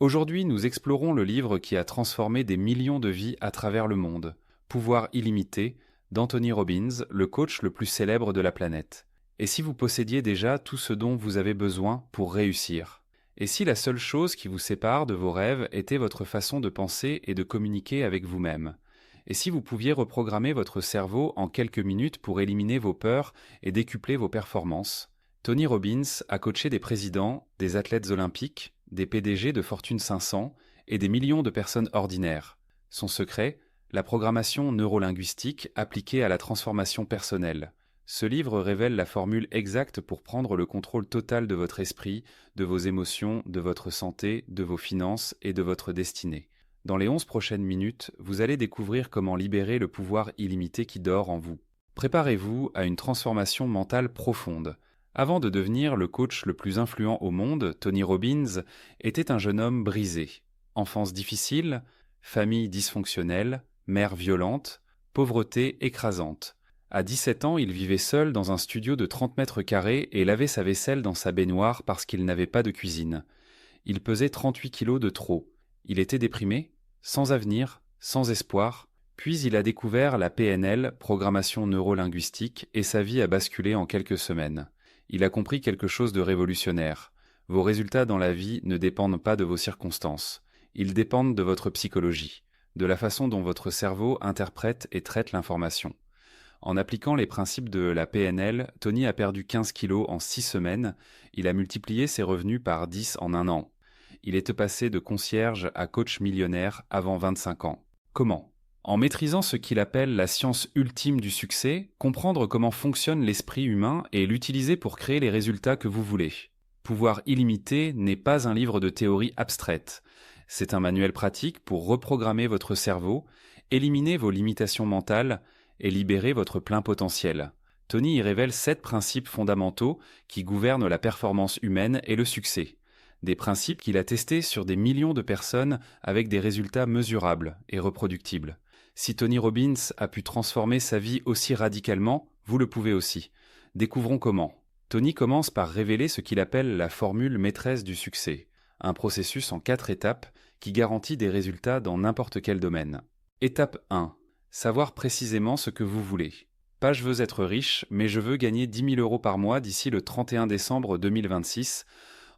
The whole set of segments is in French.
Aujourd'hui, nous explorons le livre qui a transformé des millions de vies à travers le monde, Pouvoir illimité, d'Anthony Robbins, le coach le plus célèbre de la planète. Et si vous possédiez déjà tout ce dont vous avez besoin pour réussir? Et si la seule chose qui vous sépare de vos rêves était votre façon de penser et de communiquer avec vous-même? Et si vous pouviez reprogrammer votre cerveau en quelques minutes pour éliminer vos peurs et décupler vos performances? Tony Robbins a coaché des présidents, des athlètes olympiques, des PDG de Fortune 500 et des millions de personnes ordinaires. Son secret, la programmation neurolinguistique appliquée à la transformation personnelle. Ce livre révèle la formule exacte pour prendre le contrôle total de votre esprit, de vos émotions, de votre santé, de vos finances et de votre destinée. Dans les 11 prochaines minutes, vous allez découvrir comment libérer le pouvoir illimité qui dort en vous. Préparez-vous à une transformation mentale profonde. Avant de devenir le coach le plus influent au monde, Tony Robbins était un jeune homme brisé. Enfance difficile, famille dysfonctionnelle, mère violente, pauvreté écrasante. À 17 ans, il vivait seul dans un studio de 30 mètres carrés et lavait sa vaisselle dans sa baignoire parce qu'il n'avait pas de cuisine. Il pesait 38 kilos de trop. Il était déprimé, sans avenir, sans espoir. Puis il a découvert la PNL, programmation neurolinguistique, et sa vie a basculé en quelques semaines. Il a compris quelque chose de révolutionnaire. Vos résultats dans la vie ne dépendent pas de vos circonstances. Ils dépendent de votre psychologie, de la façon dont votre cerveau interprète et traite l'information. En appliquant les principes de la PNL, Tony a perdu 15 kilos en 6 semaines. Il a multiplié ses revenus par 10 en un an. Il est passé de concierge à coach millionnaire avant 25 ans. Comment? En maîtrisant ce qu'il appelle la science ultime du succès, comprendre comment fonctionne l'esprit humain et l'utiliser pour créer les résultats que vous voulez. Pouvoir illimité n'est pas un livre de théorie abstraite. C'est un manuel pratique pour reprogrammer votre cerveau, éliminer vos limitations mentales et libérer votre plein potentiel. Tony y révèle 7 principes fondamentaux qui gouvernent la performance humaine et le succès. Des principes qu'il a testés sur des millions de personnes avec des résultats mesurables et reproductibles. Si Tony Robbins a pu transformer sa vie aussi radicalement, vous le pouvez aussi. Découvrons comment. Tony commence par révéler ce qu'il appelle la formule maîtresse du succès, un processus en 4 étapes qui garantit des résultats dans n'importe quel domaine. Étape 1. Savoir précisément ce que vous voulez. Pas je veux être riche, mais je veux gagner 10 000 € par mois d'ici le 31 décembre 2026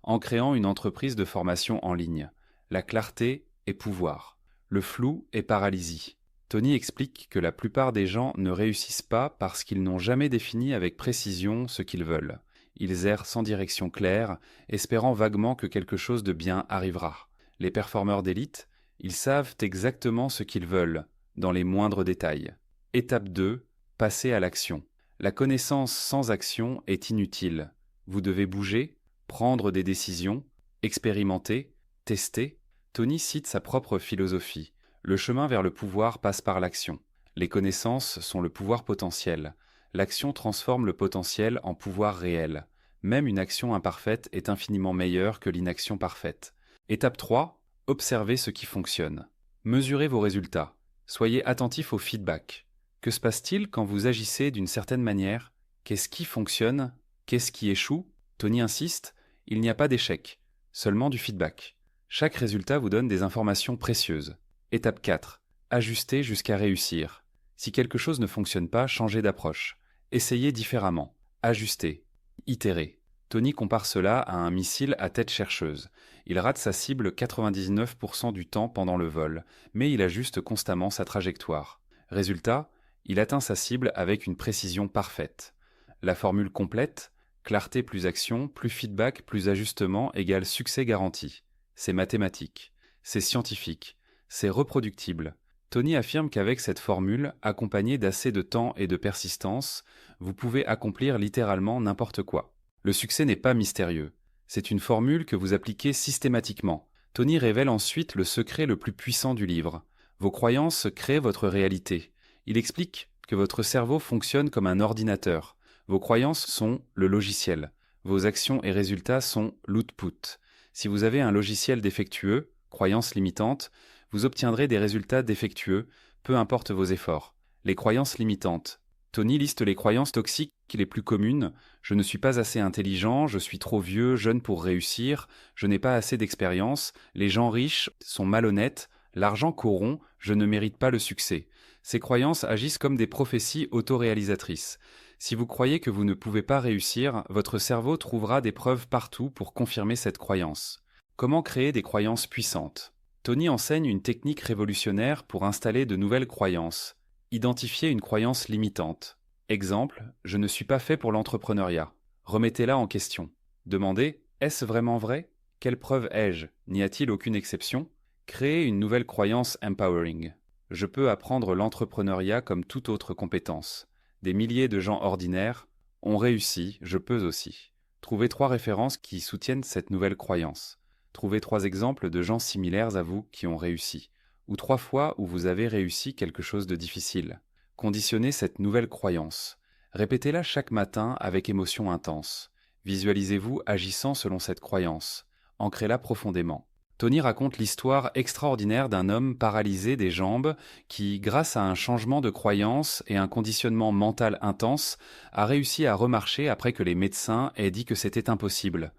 en créant une entreprise de formation en ligne. La clarté est pouvoir. Le flou est paralysie. Tony explique que la plupart des gens ne réussissent pas parce qu'ils n'ont jamais défini avec précision ce qu'ils veulent. Ils errent sans direction claire, espérant vaguement que quelque chose de bien arrivera. Les performeurs d'élite, ils savent exactement ce qu'ils veulent, dans les moindres détails. Étape 2. Passer à l'action. La connaissance sans action est inutile. Vous devez bouger, prendre des décisions, expérimenter, tester. Tony cite sa propre philosophie. Le chemin vers le pouvoir passe par l'action. Les connaissances sont le pouvoir potentiel. L'action transforme le potentiel en pouvoir réel. Même une action imparfaite est infiniment meilleure que l'inaction parfaite. Étape 3. Observez ce qui fonctionne. Mesurez vos résultats. Soyez attentif au feedback. Que se passe-t-il quand vous agissez d'une certaine manière? Qu'est-ce qui fonctionne? Qu'est-ce qui échoue? Tony insiste, il n'y a pas d'échec, seulement du feedback. Chaque résultat vous donne des informations précieuses. Étape 4. Ajuster jusqu'à réussir. Si quelque chose ne fonctionne pas, changez d'approche. Essayez différemment. Ajustez. Itérez. Tony compare cela à un missile à tête chercheuse. Il rate sa cible 99% du temps pendant le vol, mais il ajuste constamment sa trajectoire. Résultat, il atteint sa cible avec une précision parfaite. La formule complète, clarté plus action, plus feedback, plus ajustement égale succès garanti. C'est mathématique, c'est scientifique, c'est reproductible. Tony affirme qu'avec cette formule, accompagnée d'assez de temps et de persistance, vous pouvez accomplir littéralement n'importe quoi. Le succès n'est pas mystérieux. C'est une formule que vous appliquez systématiquement. Tony révèle ensuite le secret le plus puissant du livre. Vos croyances créent votre réalité. Il explique que votre cerveau fonctionne comme un ordinateur. Vos croyances sont le logiciel. Vos actions et résultats sont l'output. Si vous avez un logiciel défectueux, croyances limitantes, vous obtiendrez des résultats défectueux, peu importe vos efforts. Les croyances limitantes. Tony liste les croyances toxiques les plus communes: je ne suis pas assez intelligent, je suis trop vieux, jeune pour réussir, je n'ai pas assez d'expérience, les gens riches sont malhonnêtes, l'argent corrompt, je ne mérite pas le succès. Ces croyances agissent comme des prophéties autoréalisatrices. Si vous croyez que vous ne pouvez pas réussir, votre cerveau trouvera des preuves partout pour confirmer cette croyance. Comment créer des croyances puissantes? Tony enseigne une technique révolutionnaire pour installer de nouvelles croyances. Identifiez une croyance limitante. Exemple, je ne suis pas fait pour l'entrepreneuriat. Remettez-la en question. Demandez, est-ce vraiment vrai? Quelle preuve ai-je? N'y a-t-il aucune exception? Créez une nouvelle croyance empowering. Je peux apprendre l'entrepreneuriat comme toute autre compétence. Des milliers de gens ordinaires ont réussi, je peux aussi. Trouvez 3 références qui soutiennent cette nouvelle croyance. Trouvez 3 exemples de gens similaires à vous qui ont réussi, ou 3 fois où vous avez réussi quelque chose de difficile. Conditionnez cette nouvelle croyance. Répétez-la chaque matin avec émotion intense. Visualisez-vous agissant selon cette croyance. Ancrez-la profondément. Tony raconte l'histoire extraordinaire d'un homme paralysé des jambes qui, grâce à un changement de croyance et un conditionnement mental intense, a réussi à remarcher après que les médecins aient dit que c'était impossible.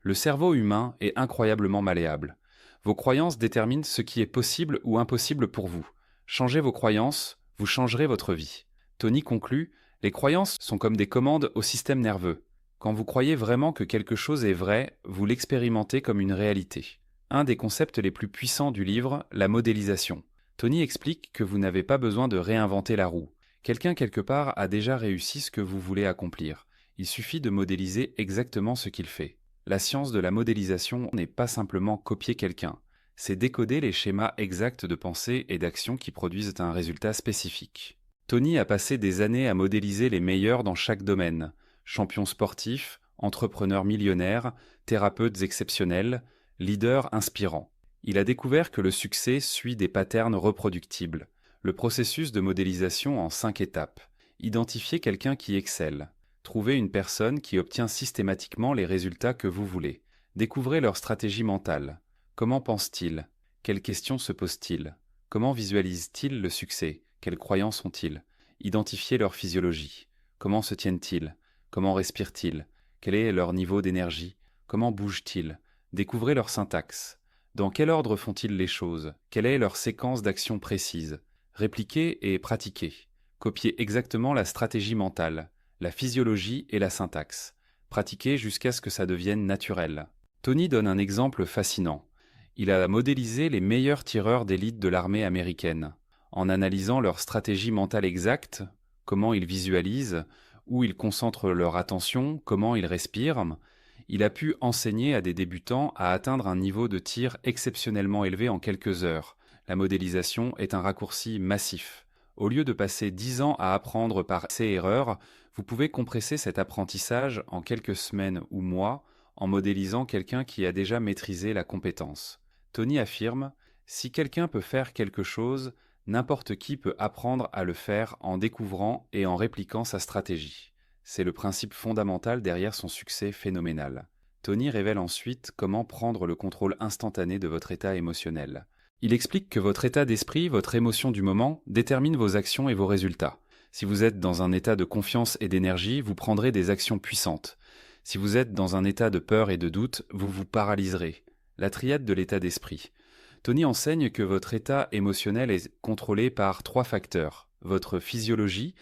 Le cerveau humain est incroyablement malléable. Vos croyances déterminent ce qui est possible ou impossible pour vous. Changez vos croyances, vous changerez votre vie. Tony conclut, les croyances sont comme des commandes au système nerveux. Quand vous croyez vraiment que quelque chose est vrai, vous l'expérimentez comme une réalité. Un des concepts les plus puissants du livre, la modélisation. Tony explique que vous n'avez pas besoin de réinventer la roue. Quelqu'un quelque part a déjà réussi ce que vous voulez accomplir. Il suffit de modéliser exactement ce qu'il fait. La science de la modélisation n'est pas simplement copier quelqu'un, c'est décoder les schémas exacts de pensée et d'action qui produisent un résultat spécifique. Tony a passé des années à modéliser les meilleurs dans chaque domaine, champions sportifs, entrepreneurs millionnaires, thérapeutes exceptionnels, leaders inspirants. Il a découvert que le succès suit des patterns reproductibles. Le processus de modélisation en 5 étapes. Identifier quelqu'un qui excelle. Trouvez une personne qui obtient systématiquement les résultats que vous voulez. Découvrez leur stratégie mentale. Comment pense-t-il? Quelles questions se pose-t-il? Comment visualise-t-il le succès? Quelles croyances ont-ils? Identifiez leur physiologie. Comment se tiennent-ils? Comment respirent-ils? Quel est leur niveau d'énergie? Comment bougent-ils? Découvrez leur syntaxe. Dans quel ordre font-ils les choses? Quelle est leur séquence d'actions précise? Répliquez et pratiquez. Copiez exactement la stratégie mentale, la physiologie et la syntaxe. Pratiquez jusqu'à ce que ça devienne naturel. Tony donne un exemple fascinant. Il a modélisé les meilleurs tireurs d'élite de l'armée américaine. En analysant leur stratégie mentale exacte, comment ils visualisent, où ils concentrent leur attention, comment ils respirent, il a pu enseigner à des débutants à atteindre un niveau de tir exceptionnellement élevé en quelques heures. La modélisation est un raccourci massif. Au lieu de passer 10 ans à apprendre par essais-erreurs, vous pouvez compresser cet apprentissage en quelques semaines ou mois en modélisant quelqu'un qui a déjà maîtrisé la compétence. Tony affirme, « Si quelqu'un peut faire quelque chose, n'importe qui peut apprendre à le faire en découvrant et en répliquant sa stratégie. » C'est le principe fondamental derrière son succès phénoménal. Tony révèle ensuite comment prendre le contrôle instantané de votre état émotionnel. Il explique que votre état d'esprit, votre émotion du moment, détermine vos actions et vos résultats. Si vous êtes dans un état de confiance et d'énergie, vous prendrez des actions puissantes. Si vous êtes dans un état de peur et de doute, vous vous paralyserez. La triade de l'état d'esprit. Tony enseigne que votre état émotionnel est contrôlé par 3 facteurs. Votre physiologie,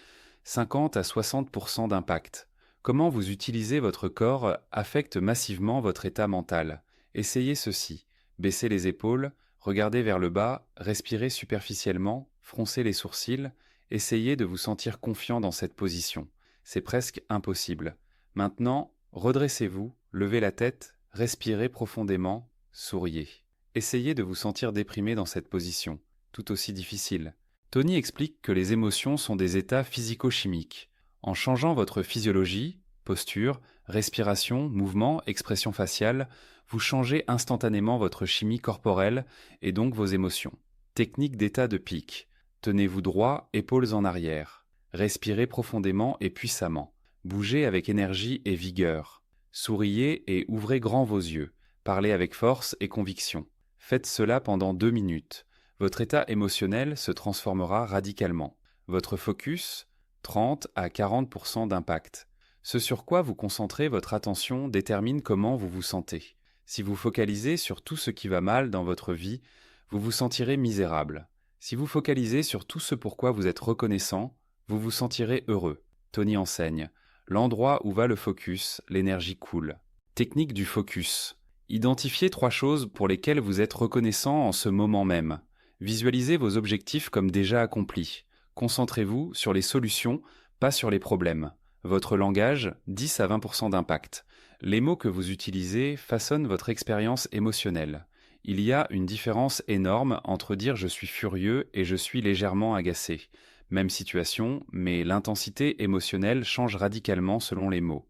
50 à 60% d'impact. Comment vous utilisez votre corps affecte massivement votre état mental. Essayez ceci. Baissez les épaules, regardez vers le bas, respirez superficiellement, froncez les sourcils, essayez de vous sentir confiant dans cette position. C'est presque impossible. Maintenant, redressez-vous, levez la tête, respirez profondément, souriez. Essayez de vous sentir déprimé dans cette position, tout aussi difficile. Tony explique que les émotions sont des états physico-chimiques. En changeant votre physiologie, posture, respiration, mouvement, expression faciale, vous changez instantanément votre chimie corporelle et donc vos émotions. Technique d'état de pic. Tenez-vous droit, épaules en arrière. Respirez profondément et puissamment. Bougez avec énergie et vigueur. Souriez et ouvrez grand vos yeux. Parlez avec force et conviction. Faites cela pendant 2 minutes. Votre état émotionnel se transformera radicalement. Votre focus, 30 à 40% d'impact. Ce sur quoi vous concentrez votre attention détermine comment vous vous sentez. Si vous focalisez sur tout ce qui va mal dans votre vie, vous vous sentirez misérable. Si vous focalisez sur tout ce pourquoi vous êtes reconnaissant, vous vous sentirez heureux. Tony enseigne. L'endroit où va le focus, l'énergie coule. Technique du focus. Identifiez 3 choses pour lesquelles vous êtes reconnaissant en ce moment même. Visualisez vos objectifs comme déjà accomplis. Concentrez-vous sur les solutions, pas sur les problèmes. Votre langage, 10 à 20% d'impact. Les mots que vous utilisez façonnent votre expérience émotionnelle. Il y a une différence énorme entre dire je suis furieux et je suis légèrement agacé. Même situation, mais l'intensité émotionnelle change radicalement selon les mots.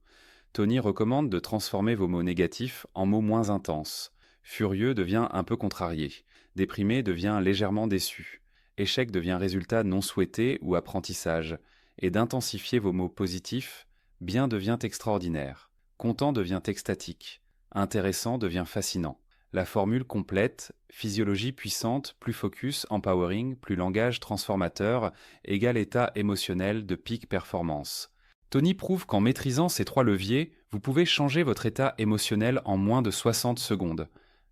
Tony recommande de transformer vos mots négatifs en mots moins intenses. Furieux devient un peu contrarié. Déprimé devient légèrement déçu. Échec devient résultat non souhaité ou apprentissage. Et d'intensifier vos mots positifs, bien devient extraordinaire. Content devient extatique. Intéressant devient fascinant. La formule complète, physiologie puissante, plus focus, empowering, plus langage transformateur, égale état émotionnel de peak performance. Tony prouve qu'en maîtrisant ces 3 leviers, vous pouvez changer votre état émotionnel en moins de 60 secondes.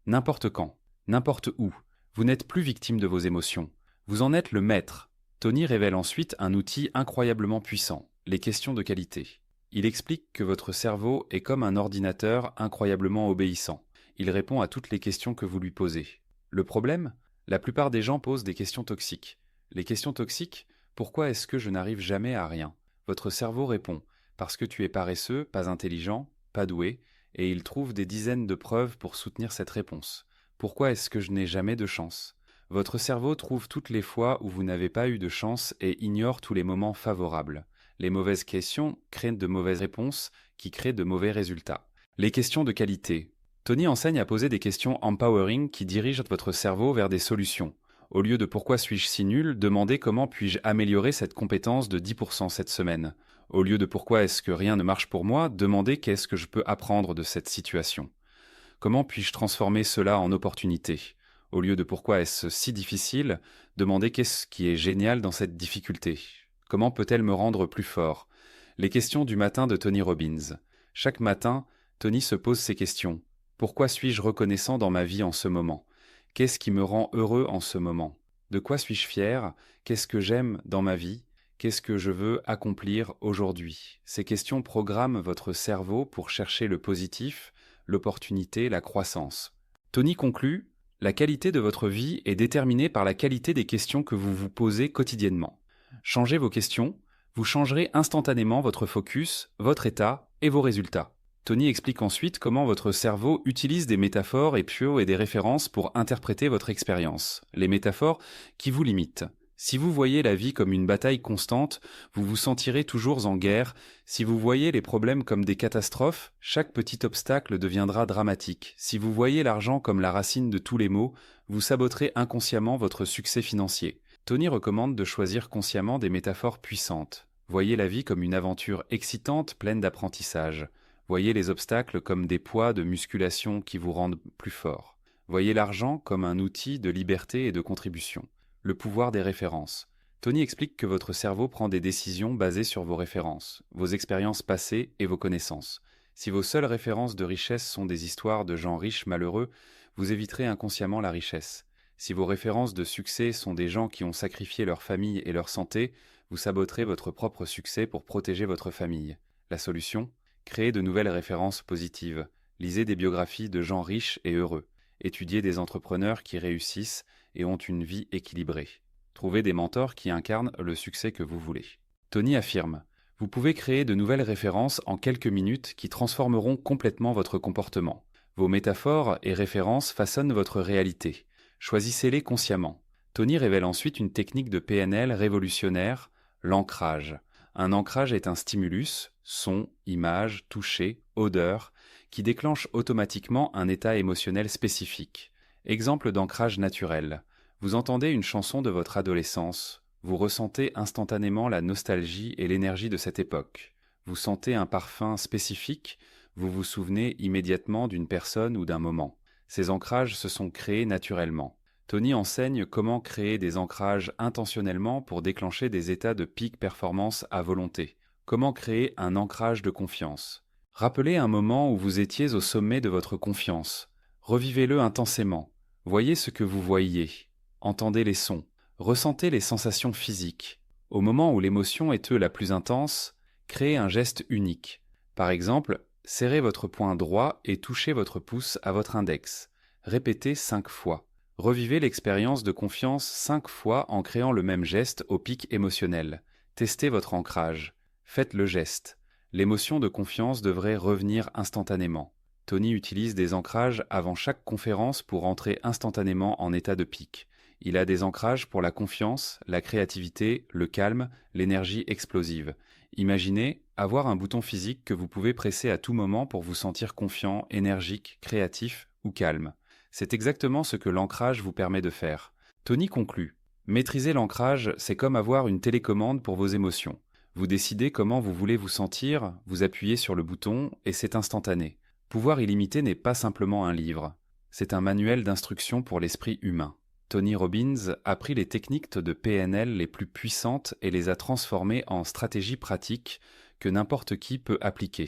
N'importe quand, n'importe où. Vous n'êtes plus victime de vos émotions. Vous en êtes le maître. Tony révèle ensuite un outil incroyablement puissant, les questions de qualité. Il explique que votre cerveau est comme un ordinateur incroyablement obéissant. Il répond à toutes les questions que vous lui posez. Le problème ? La plupart des gens posent des questions toxiques. Les questions toxiques ? Pourquoi est-ce que je n'arrive jamais à rien ? Votre cerveau répond « parce que tu es paresseux, pas intelligent, pas doué », et il trouve des dizaines de preuves pour soutenir cette réponse. Pourquoi est-ce que je n'ai jamais de chance ? Votre cerveau trouve toutes les fois où vous n'avez pas eu de chance et ignore tous les moments favorables. Les mauvaises questions créent de mauvaises réponses qui créent de mauvais résultats. Les questions de qualité. Tony enseigne à poser des questions empowering qui dirigent votre cerveau vers des solutions. Au lieu de pourquoi suis-je si nul, demandez comment puis-je améliorer cette compétence de 10% cette semaine. Au lieu de pourquoi est-ce que rien ne marche pour moi, demandez qu'est-ce que je peux apprendre de cette situation. Comment puis-je transformer cela en opportunité ? Au lieu de pourquoi est-ce si difficile, demandez qu'est-ce qui est génial dans cette difficulté. Comment peut-elle me rendre plus fort ? Les questions du matin de Tony Robbins. Chaque matin, Tony se pose ces questions. Pourquoi suis-je reconnaissant dans ma vie en ce moment ? Qu'est-ce qui me rend heureux en ce moment ? De quoi suis-je fier ? Qu'est-ce que j'aime dans ma vie ? Qu'est-ce que je veux accomplir aujourd'hui ? Ces questions programment votre cerveau pour chercher le positif, l'opportunité, la croissance. Tony conclut, la qualité de votre vie est déterminée par la qualité des questions que vous vous posez quotidiennement. Changez vos questions, vous changerez instantanément votre focus, votre état et vos résultats. Tony explique ensuite comment votre cerveau utilise des métaphores et des références pour interpréter votre expérience. Les métaphores qui vous limitent. Si vous voyez la vie comme une bataille constante, vous vous sentirez toujours en guerre. Si vous voyez les problèmes comme des catastrophes, chaque petit obstacle deviendra dramatique. Si vous voyez l'argent comme la racine de tous les maux, vous saboterez inconsciemment votre succès financier. Tony recommande de choisir consciemment des métaphores puissantes. Voyez la vie comme une aventure excitante, pleine d'apprentissage. Voyez les obstacles comme des poids de musculation qui vous rendent plus fort. Voyez l'argent comme un outil de liberté et de contribution. Le pouvoir des références. Tony explique que votre cerveau prend des décisions basées sur vos références, vos expériences passées et vos connaissances. Si vos seules références de richesse sont des histoires de gens riches malheureux, vous éviterez inconsciemment la richesse. Si vos références de succès sont des gens qui ont sacrifié leur famille et leur santé, vous saboterez votre propre succès pour protéger votre famille. La solution ? Créez de nouvelles références positives. Lisez des biographies de gens riches et heureux. Étudiez des entrepreneurs qui réussissent et ont une vie équilibrée. Trouvez des mentors qui incarnent le succès que vous voulez. Tony affirme, vous pouvez créer de nouvelles références en quelques minutes qui transformeront complètement votre comportement. Vos métaphores et références façonnent votre réalité. Choisissez-les consciemment. Tony révèle ensuite une technique de PNL révolutionnaire, l'ancrage. Un ancrage est un stimulus, son, image, toucher, odeur, qui déclenche automatiquement un état émotionnel spécifique. Exemple d'ancrage naturel. Vous entendez une chanson de votre adolescence. Vous ressentez instantanément la nostalgie et l'énergie de cette époque. Vous sentez un parfum spécifique. Vous vous souvenez immédiatement d'une personne ou d'un moment. Ces ancrages se sont créés naturellement. Tony enseigne comment créer des ancrages intentionnellement pour déclencher des états de peak performance à volonté. Comment créer un ancrage de confiance? Rappelez un moment où vous étiez au sommet de votre confiance. Revivez-le intensément. Voyez ce que vous voyiez. Entendez les sons. Ressentez les sensations physiques. Au moment où l'émotion est la plus intense, créez un geste unique. Par exemple, serrez votre poing droit et touchez votre pouce à votre index. Répétez 5 fois. Revivez l'expérience de confiance 5 fois en créant le même geste au pic émotionnel. Testez votre ancrage. Faites le geste. L'émotion de confiance devrait revenir instantanément. Tony utilise des ancrages avant chaque conférence pour entrer instantanément en état de pic. Il a des ancrages pour la confiance, la créativité, le calme, l'énergie explosive. Imaginez avoir un bouton physique que vous pouvez presser à tout moment pour vous sentir confiant, énergique, créatif ou calme. C'est exactement ce que l'ancrage vous permet de faire. Tony conclut. Maîtriser l'ancrage, c'est comme avoir une télécommande pour vos émotions. Vous décidez comment vous voulez vous sentir, vous appuyez sur le bouton et c'est instantané. Pouvoir illimité n'est pas simplement un livre, c'est un manuel d'instruction pour l'esprit humain. Tony Robbins a pris les techniques de PNL les plus puissantes et les a transformées en stratégies pratiques que n'importe qui peut appliquer.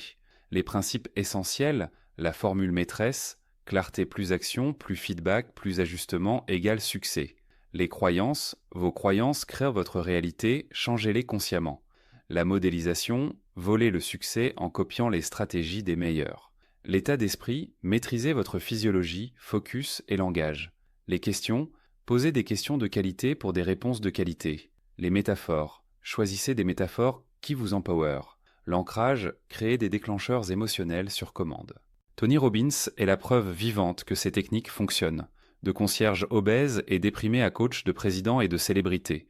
Les principes essentiels, la formule maîtresse, clarté plus action, plus feedback, plus ajustement égale succès. Les croyances, vos croyances créent votre réalité, changez-les consciemment. La modélisation, voler le succès en copiant les stratégies des meilleurs. L'état d'esprit, maîtrisez votre physiologie, focus et langage. Les questions, posez des questions de qualité pour des réponses de qualité. Les métaphores, choisissez des métaphores qui vous empower. L'ancrage, créez des déclencheurs émotionnels sur commande. Tony Robbins est la preuve vivante que ces techniques fonctionnent. De concierge obèse et déprimé à coach de président et de célébrité.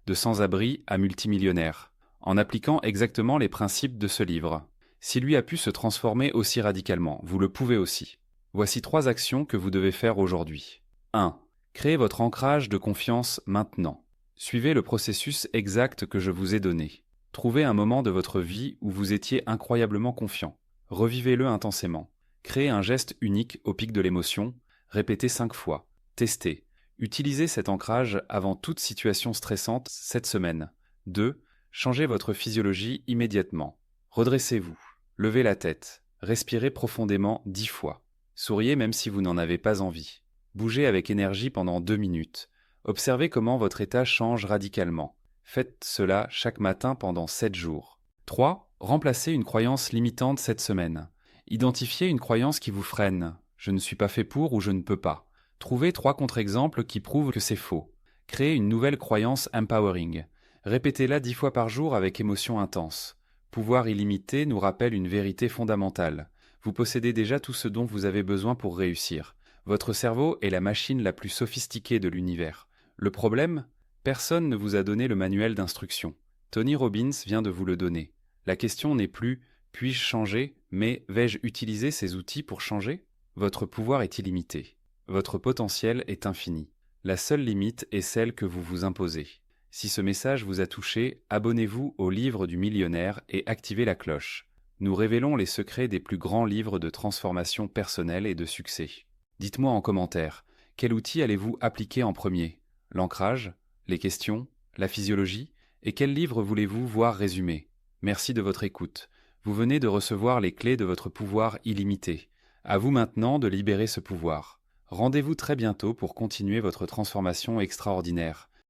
De sans-abri à multimillionnaire. En appliquant exactement les principes de ce livre. Si lui a pu se transformer aussi radicalement, vous le pouvez aussi. Voici 3 actions que vous devez faire aujourd'hui. 1. Créez votre ancrage de confiance maintenant. Suivez le processus exact que je vous ai donné. Trouvez un moment de votre vie où vous étiez incroyablement confiant. Revivez-le intensément. Créez un geste unique au pic de l'émotion. Répétez 5 fois. Testez. Utilisez cet ancrage avant toute situation stressante cette semaine. 2. Changez votre physiologie immédiatement. Redressez-vous. Levez la tête. Respirez profondément 10 fois. Souriez même si vous n'en avez pas envie. Bougez avec énergie pendant 2 minutes. Observez comment votre état change radicalement. Faites cela chaque matin pendant 7 jours. 3. Remplacez une croyance limitante cette semaine. Identifiez une croyance qui vous freine. Je ne suis pas fait pour ou je ne peux pas. Trouvez 3 contre-exemples qui prouvent que c'est faux. Créez une nouvelle croyance empowering. Répétez-la 10 fois par jour avec émotion intense. Pouvoir illimité nous rappelle une vérité fondamentale. Vous possédez déjà tout ce dont vous avez besoin pour réussir. Votre cerveau est la machine la plus sophistiquée de l'univers. Le problème ? Personne ne vous a donné le manuel d'instruction. Tony Robbins vient de vous le donner. La question n'est plus « puis-je changer ?» mais « vais-je utiliser ces outils pour changer ?» Votre pouvoir est illimité. Votre potentiel est infini. La seule limite est celle que vous vous imposez. Si ce message vous a touché, abonnez-vous au livre du millionnaire et activez la cloche. Nous révélons les secrets des plus grands livres de transformation personnelle et de succès. Dites-moi en commentaire, quel outil allez-vous appliquer en premier ? L'ancrage ? Les questions ? La physiologie ? Et quel livre voulez-vous voir résumé ? Merci de votre écoute. Vous venez de recevoir les clés de votre pouvoir illimité. À vous maintenant de libérer ce pouvoir. Rendez-vous très bientôt pour continuer votre transformation extraordinaire.